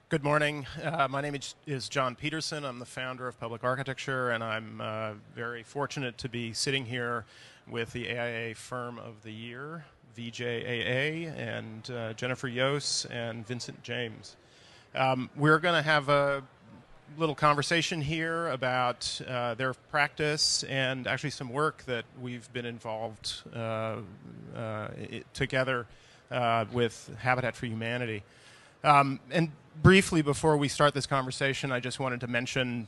Good morning. My name is John Peterson. I'm the founder of Public Architecture, and I'm very fortunate to be sitting here with the AIA Firm of the Year, VJAA, and Jennifer Yoos and Vincent James. We're going to have a little conversation here about their practice and actually some work that we've been involved together with Habitat for Humanity. And briefly, before we start this conversation, I just wanted to mention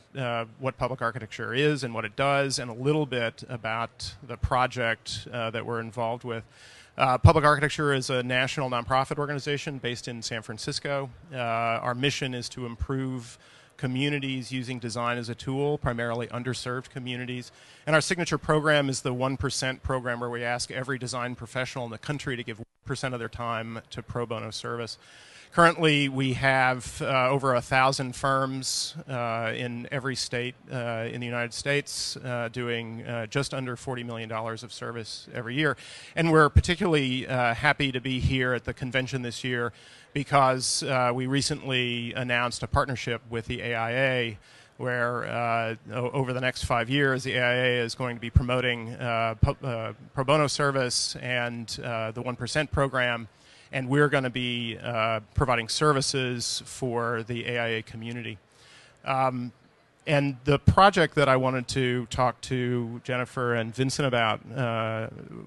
what public architecture is and what it does, and a little bit about the project that we're involved with. Public Architecture is a national nonprofit organization based in San Francisco. Our mission is to improve communities using design as a tool, primarily underserved communities. And our signature program is the 1% program, where we ask every design professional in the country to give 1% of their time to pro bono service. Currently, we have over 1,000 firms in every state in the United States doing just under $40 million of service every year. And we're particularly happy to be here at the convention this year because we recently announced a partnership with the AIA, where over the next 5 years, the AIA is going to be promoting pro bono service and the 1% program. And we're going to be providing services for the AIA community. And the project that I wanted to talk to Jennifer and Vincent about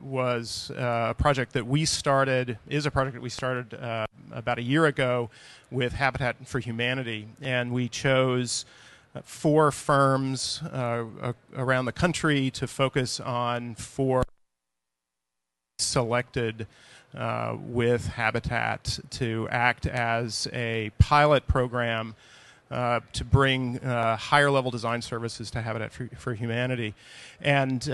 was a project that we started, about a year ago with Habitat for Humanity. And we chose 4 firms around the country to focus on 4 selected with Habitat to act as a pilot program to bring higher level design services to Habitat for Humanity. And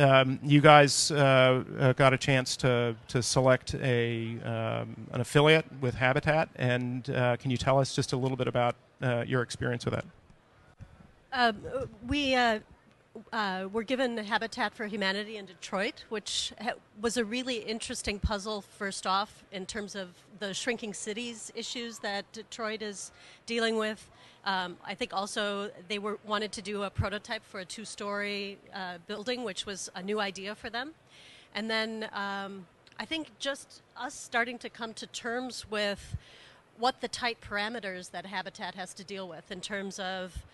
you guys got a chance to select an affiliate with Habitat, and can you tell us just a little bit about your experience with that? We were given Habitat for Humanity in Detroit, which was a really interesting puzzle, first off, in terms of the shrinking cities issues that Detroit is dealing with. I think also they wanted to do a prototype for a 2-story building, which was a new idea for them. And then I think just us starting to come to terms with what the tight parameters that Habitat has to deal with in terms of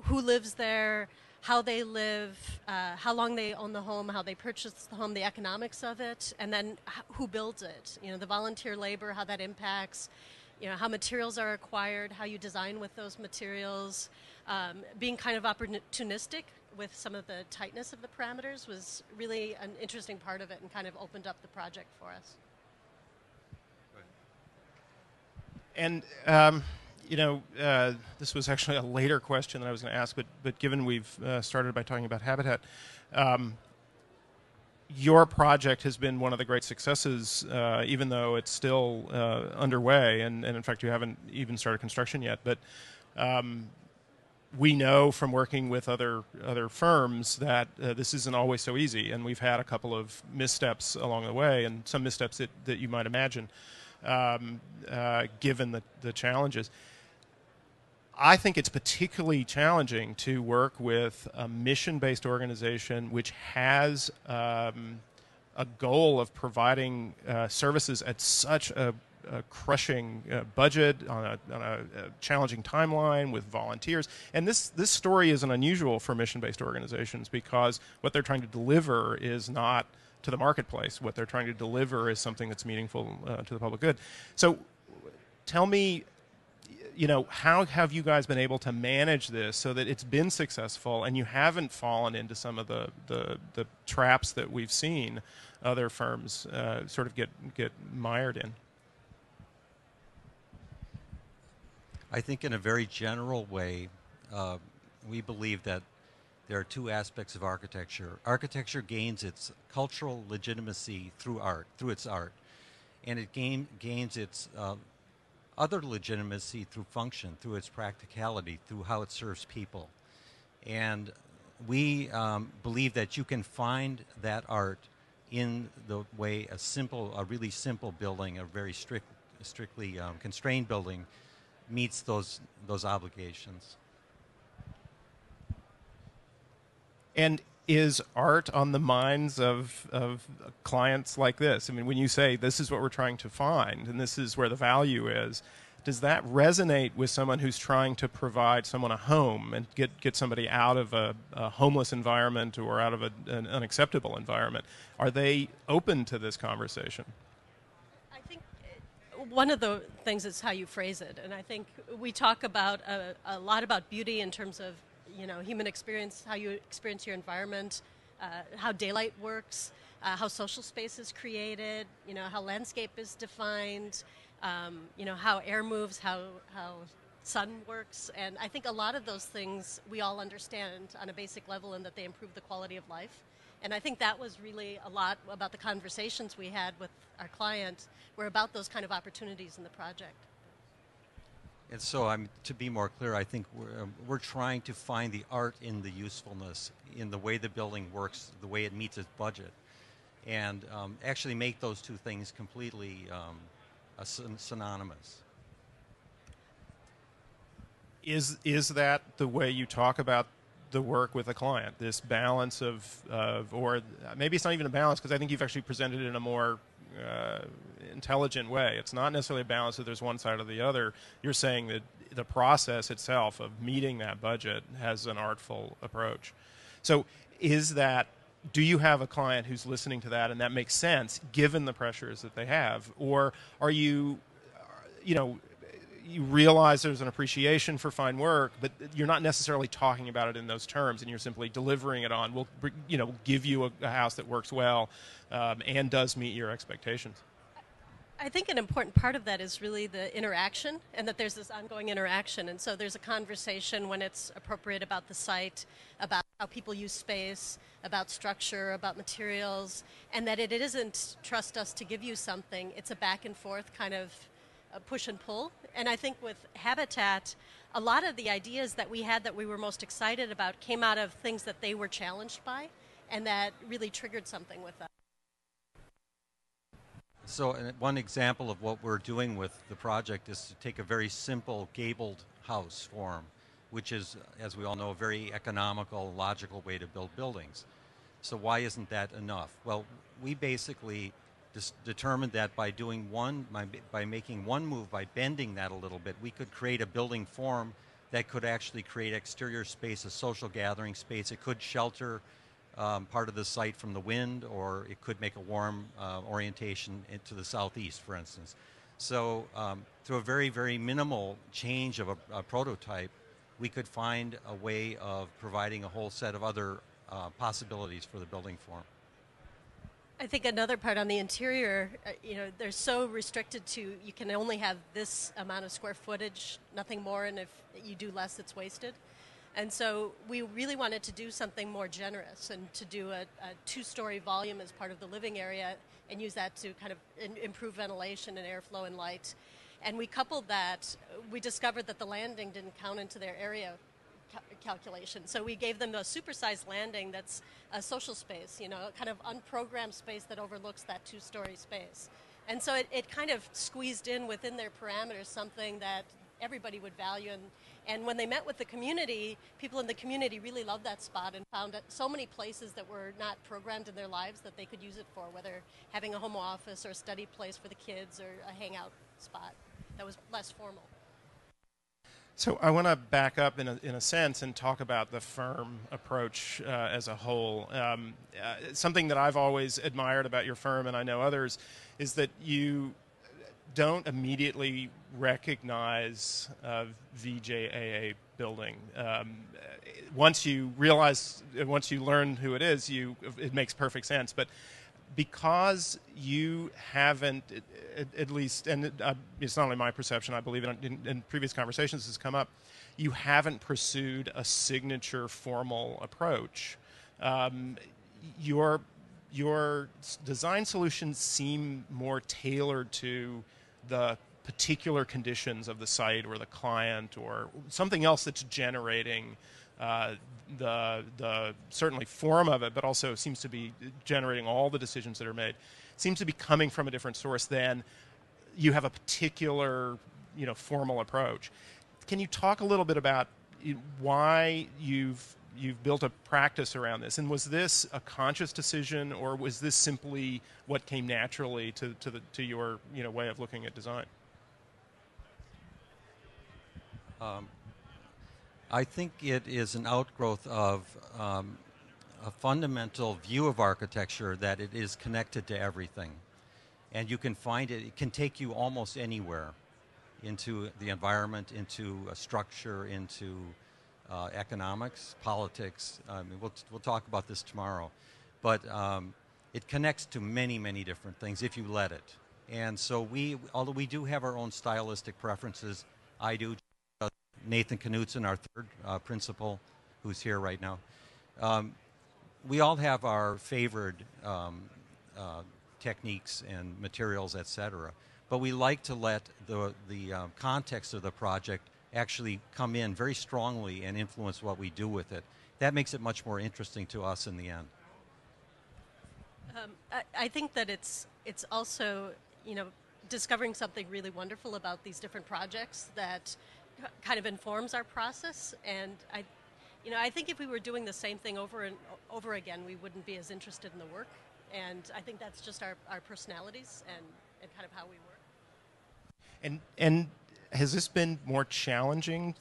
who lives there, how they live, how long they own the home, how they purchase the home, the economics of it, and then who builds it. The volunteer labor, how that impacts, how materials are acquired, how you design with those materials. Being kind of opportunistic with some of the tightness of the parameters was really an interesting part of it and kind of opened up the project for us. And this was actually a later question that I was going to ask, but given we've started by talking about Habitat, your project has been one of the great successes, even though it's still underway, and in fact you haven't even started construction yet. But we know from working with other firms that this isn't always so easy, and we've had a couple of missteps along the way, and some missteps that you might imagine, given the challenges. I think it's particularly challenging to work with a mission-based organization which has a goal of providing services at such a crushing budget on a challenging timeline with volunteers. And this story isn't unusual for mission-based organizations, because what they're trying to deliver is not to the marketplace. What they're trying to deliver is something that's meaningful to the public good. So tell me, how have you guys been able to manage this so that it's been successful and you haven't fallen into some of the traps that we've seen other firms sort of get mired in? I think in a very general way, we believe that there are 2 aspects of architecture. Architecture gains its cultural legitimacy through its art, and it gains its other legitimacy through function, through its practicality, through how it serves people. And we believe that you can find that art in the way a really simple building, a very strictly constrained building, meets those obligations. And is art on the minds of clients like this? I mean, when you say this is what we're trying to find and this is where the value is, does that resonate with someone who's trying to provide someone a home and get somebody out of a homeless environment or out of an unacceptable environment? Are they open to this conversation? I think one of the things is how you phrase it, and I think we talk about a lot about beauty in terms of human experience, how you experience your environment, how daylight works, how social space is created, how landscape is defined, how air moves, how sun works. And I think a lot of those things we all understand on a basic level and that they improve the quality of life. And I think that was really a lot about the conversations we had with our client were about those kind of opportunities in the project. And so, to be more clear, I think we're trying to find the art in the usefulness, in the way the building works, the way it meets its budget, and actually make those two things completely synonymous. Is that the way you talk about the work with a client? This balance of or maybe it's not even a balance, because I think you've actually presented it in a more intelligent way. It's not necessarily a balance that there's one side or the other. You're saying that the process itself of meeting that budget has an artful approach. So do you have a client who's listening to that and that makes sense given the pressures that they have? Or are you realize there's an appreciation for fine work, but you're not necessarily talking about it in those terms, and you're simply delivering it on, we'll give you a house that works well and does meet your expectations? I think an important part of that is really the interaction, and that there's this ongoing interaction. And so there's a conversation when it's appropriate about the site, about how people use space, about structure, about materials, and that it isn't trust us to give you something. It's a back and forth kind of push and pull. And I think with Habitat, a lot of the ideas that we had that we were most excited about came out of things that they were challenged by, and that really triggered something with them. So one example of what we're doing with the project is to take a very simple gabled house form, which is, as we all know, a very economical, logical way to build buildings. So why isn't that enough? Well, we basically determined that by making one move, by bending that a little bit, we could create a building form that could actually create exterior space, a social gathering space. It could shelter part of the site from the wind, or it could make a warm orientation into the southeast, for instance. So through a very, very minimal change of a prototype, we could find a way of providing a whole set of other possibilities for the building form. I think another part on the interior, they're so restricted to, you can only have this amount of square footage, nothing more, and if you do less, it's wasted. And so we really wanted to do something more generous and to do a two-story volume as part of the living area and use that to kind of improve ventilation and airflow and light. And we coupled that, we discovered that the landing didn't count into their area calculation. So we gave them a supersized landing that's a social space, a kind of unprogrammed space that overlooks that two-story space. And so it kind of squeezed in within their parameters something that everybody would value. And when they met with the community, people in the community really loved that spot and found so many places that were not programmed in their lives that they could use it for, whether having a home office or a study place for the kids or a hangout spot that was less formal. So I want to back up in a sense and talk about the firm approach as a whole. Something that I've always admired about your firm, and I know others, is that you don't immediately recognize a VJAA building. Once you learn who it is, it makes perfect sense. But because you haven't, at least, and it's not only my perception, I believe in previous conversations this has come up, you haven't pursued a signature formal approach. Your design solutions seem more tailored to the particular conditions of the site or the client or something else that's generating the certainly form of it, but also seems to be generating all the decisions that are made. It seems to be coming from a different source than you have a particular formal approach. Can you talk a little bit about why you've built a practice around this, and was this a conscious decision, or was this simply what came naturally to your way of looking at design? I think it is an outgrowth of a fundamental view of architecture that it is connected to everything. And you can find it can take you almost anywhere, into the environment, into a structure, into economics, politics. We'll talk about this tomorrow. But it connects to many, many different things if you let it. And so although we do have our own stylistic preferences, I do, Nathan Knutson, our third principal, who's here right now, we all have our favored techniques and materials, etc. But we like to let the context of the project actually come in very strongly and influence what we do with it. That makes it much more interesting to us in the end. I think that it's also, discovering something really wonderful about these different projects that kind of informs our process. And I think if we were doing the same thing over and over again, we wouldn't be as interested in the work. And I think that's just our personalities and kind of how we work. And has this been more challenging,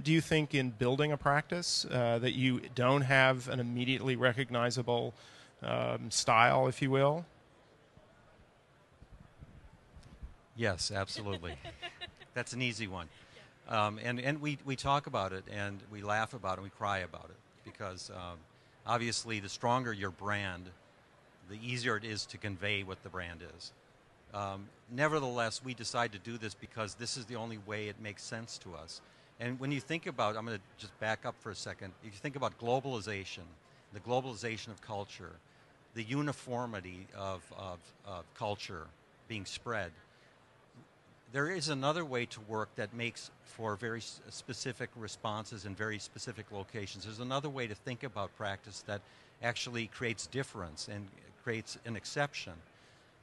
do you think, in building a practice, that you don't have an immediately recognizable style, if you will? Yes, absolutely. That's an easy one. And we talk about it, and we laugh about it, and we cry about it, because obviously the stronger your brand, the easier it is to convey what the brand is. Nevertheless, we decide to do this because this is the only way it makes sense to us. And when you think about, I'm going to just back up for a second, if you think about globalization, the globalization of culture, the uniformity of culture being spread, there is another way to work that makes for very specific responses in very specific locations. There's another way to think about practice that actually creates difference and creates an exception.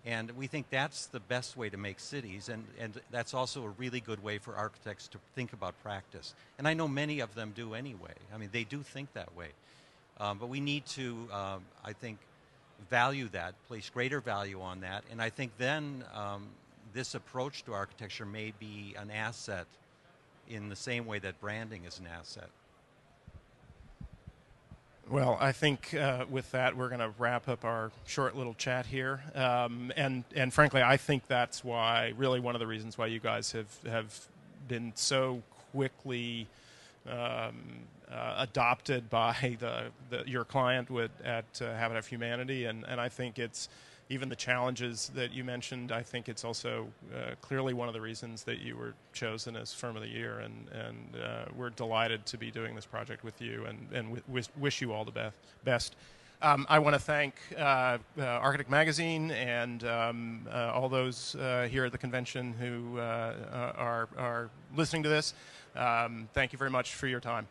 And we think that's the best way to make cities, and that's also a really good way for architects to think about practice. And I know many of them do anyway. I mean, they do think that way. But we need to, I think, value that, place greater value on that, and I think then this approach to architecture may be an asset in the same way that branding is an asset. Well, I think with that, we're going to wrap up our short little chat here. And frankly, I think that's why, really one of the reasons why you guys have been so quickly adopted by your client at Habitat for Humanity. And I think it's, even the challenges that you mentioned, I think it's also clearly one of the reasons that you were chosen as Firm of the Year, and we're delighted to be doing this project with you, and wish you all the best. I want to thank Architect Magazine and all those here at the convention who are listening to this. Thank you very much for your time.